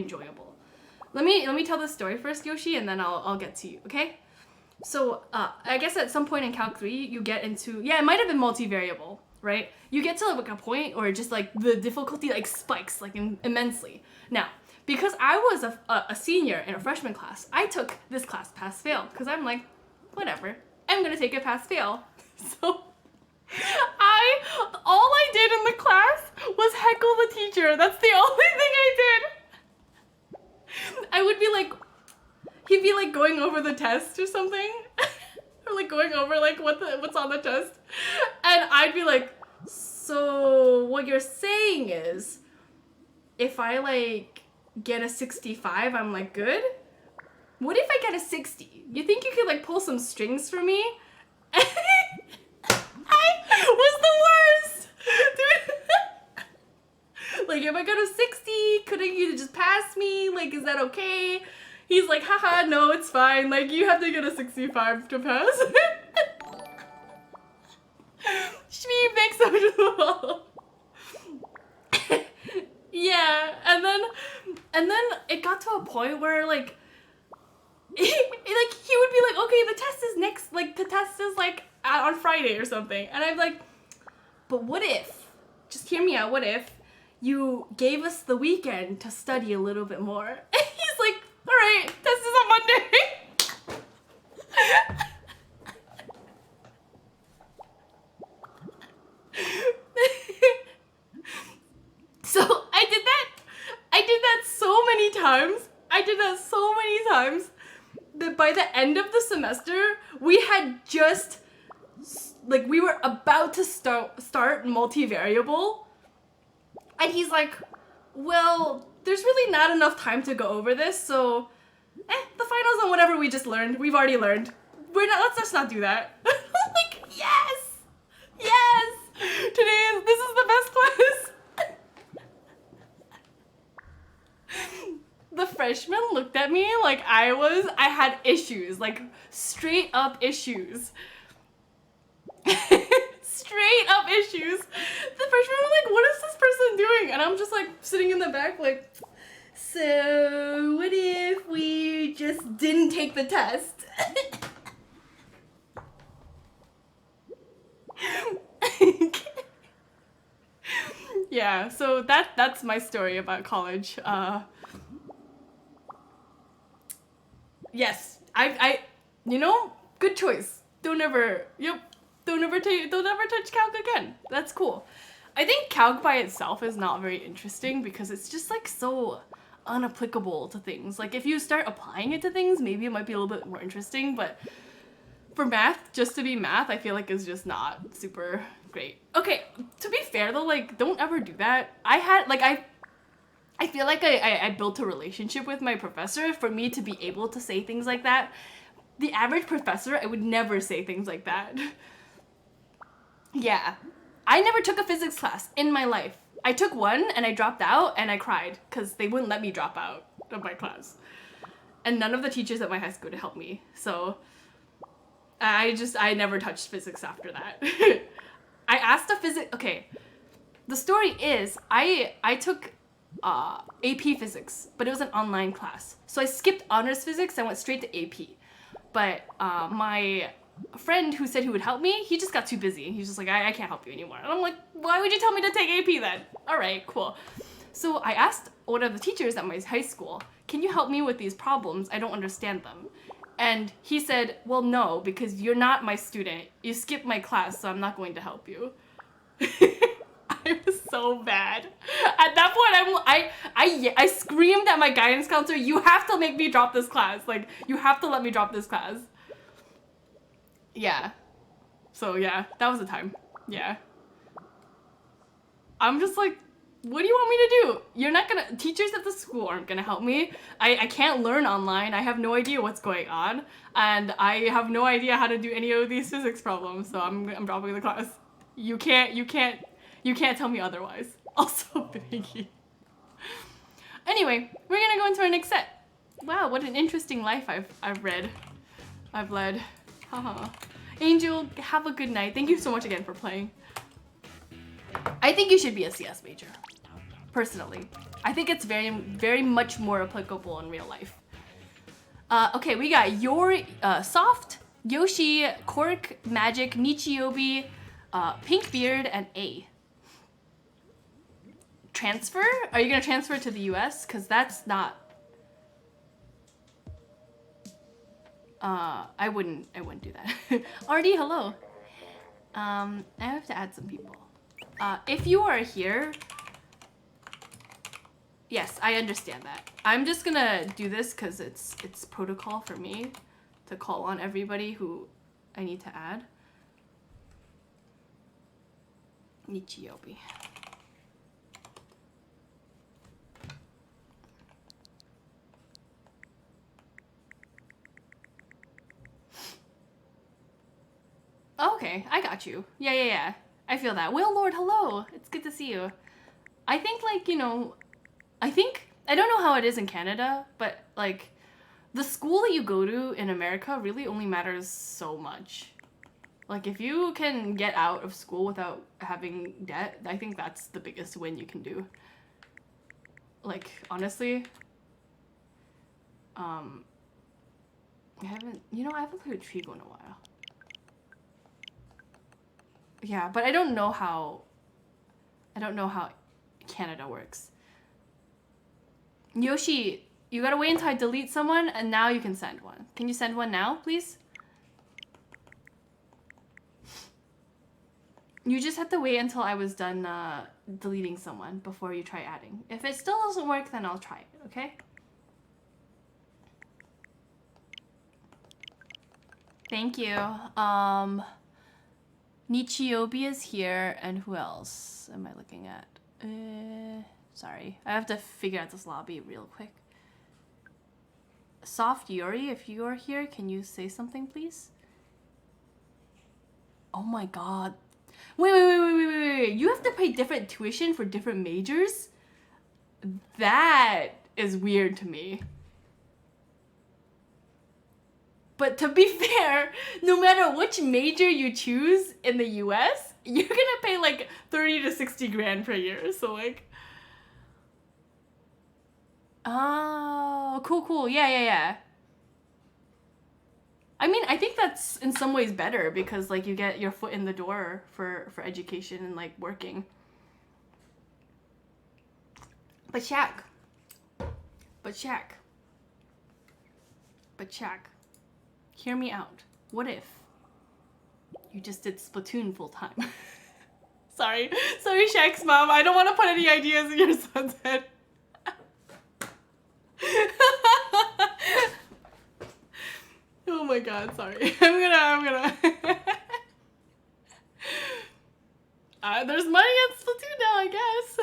enjoyable. Let me tell the story first, Yoshi, and then I'll get to you, okay? So I guess at some point in Calc 3, you get into, it might have been multivariable, right? You get to like a point where just like the difficulty like spikes like immensely. Now, because I was a senior in a freshman class, I took this class pass fail because I'm like, whatever, I'm gonna take it pass fail. So all I did in the class was heckle the teacher. That's the only thing I did. I would be like, he'd be like going over the test or something, or like going over like what's on the test, and I'd be like, so what you're saying is, if I like get a 65, I'm like good? What if I get a 60? You think you could like pull some strings for me? I was the worst! Dude. Like if I got a 60, couldn't you just pass me? Like, is that okay? He's like, haha, no, it's fine. Like, you have to get a 65 to pass. She makes up to the wall. Yeah, and then it got to a point where like he would be like, okay, the test is next, like the test is like on Friday or something, and I'm like, but what if, just hear me out, what if you gave us the weekend to study a little bit more? And he's like, all right, test is on Monday. So I did that so many times. That by the end of the semester, we had just, like, we were about to start multivariable. And he's like, well, there's really not enough time to go over this, so, the finals on whatever we just learned, we've already learned. Let's just not do that. Like, yes! This is the best class. The freshman looked at me like I had issues, like straight up issues. Straight up issues. The freshmen were like, what is this person doing? And I'm just like sitting in the back like, so what if we just didn't take the test? Yeah, so that's my story about college. Yes, I good choice. Don't ever touch calc again. That's cool. I think calc by itself is not very interesting because it's just like so unapplicable to things. Like if you start applying it to things, maybe it might be a little bit more interesting, but for math, just to be math, I feel like is just not super great. Okay, to be fair though, like don't ever do that. I feel like I built a relationship with my professor for me to be able to say things like that. The average professor, I would never say things like that. Yeah. I never took a physics class in my life. I took one and I dropped out and I cried because they wouldn't let me drop out of my class. And none of the teachers at my high school would help me. So I never touched physics after that. I asked okay. The story is I took AP physics, but it was an online class. So I skipped honors physics and went straight to AP. But my friend who said he would help me, he just got too busy. He's just like, I can't help you anymore. And I'm like, why would you tell me to take AP then? All right, cool. So I asked one of the teachers at my high school, can you help me with these problems? I don't understand them. And he said, well, no, because you're not my student. You skipped my class, so I'm not going to help you. I was so bad. At that point, I screamed at my guidance counselor, you have to make me drop this class. Like, you have to let me drop this class. Yeah. So, yeah, that was the time. Yeah. I'm just like, what do you want me to do? You're not gonna, teachers at the school aren't gonna help me. I can't learn online. I have no idea what's going on. And I have no idea how to do any of these physics problems. So I'm dropping the class. You can't tell me otherwise. Also, Biggie. Anyway, we're gonna go into our next set. Wow, what an interesting life I've led. Haha. Angel, have a good night. Thank you so much again for playing. I think you should be a CS major. personally. I think it's very, very much more applicable in real life. Okay, we got Yori, Soft, Yoshi, Cork, Magic, Nichiobi, Pink Beard, and A. Transfer? Are you gonna transfer to the US? Cause that's not. I wouldn't do that. Artie, hello. I have to add some people. If you are here, yes, I understand that. I'm just gonna do this because it's protocol for me to call on everybody who I need to add. Nichiobi. Okay, I got you. Yeah. I feel that. Will Lord, hello. It's good to see you. I think, like, you know, I don't know how it is in Canada, but, like, the school that you go to in America really only matters so much. Like, if you can get out of school without having debt, I think that's the biggest win you can do. Like, honestly, I haven't played Trigo in a while. Yeah, but I don't know how Canada works. Yoshi, you gotta wait until I delete someone, and now you can send one. Can you send one now, please? You just have to wait until I was done deleting someone before you try adding. If it still doesn't work, then I'll try it, okay? Thank you. Nichiobi is here, and who else am I looking at? Sorry. I have to figure out this lobby real quick. Soft Yuri, if you are here, can you say something, please? Oh my god. Wait. You have to pay different tuition for different majors? That is weird to me. But to be fair, no matter which major you choose in the US, you're gonna pay like 30 to 60 grand per year. So like, oh, cool. Yeah. I mean, I think that's in some ways better because like you get your foot in the door for education and like working. But Shaq, hear me out. What if you just did Splatoon full time? Sorry, Shaq's mom. I don't want to put any ideas in your son's head. Oh my god, sorry. I'm gonna. There's money in Splatoon now, I guess.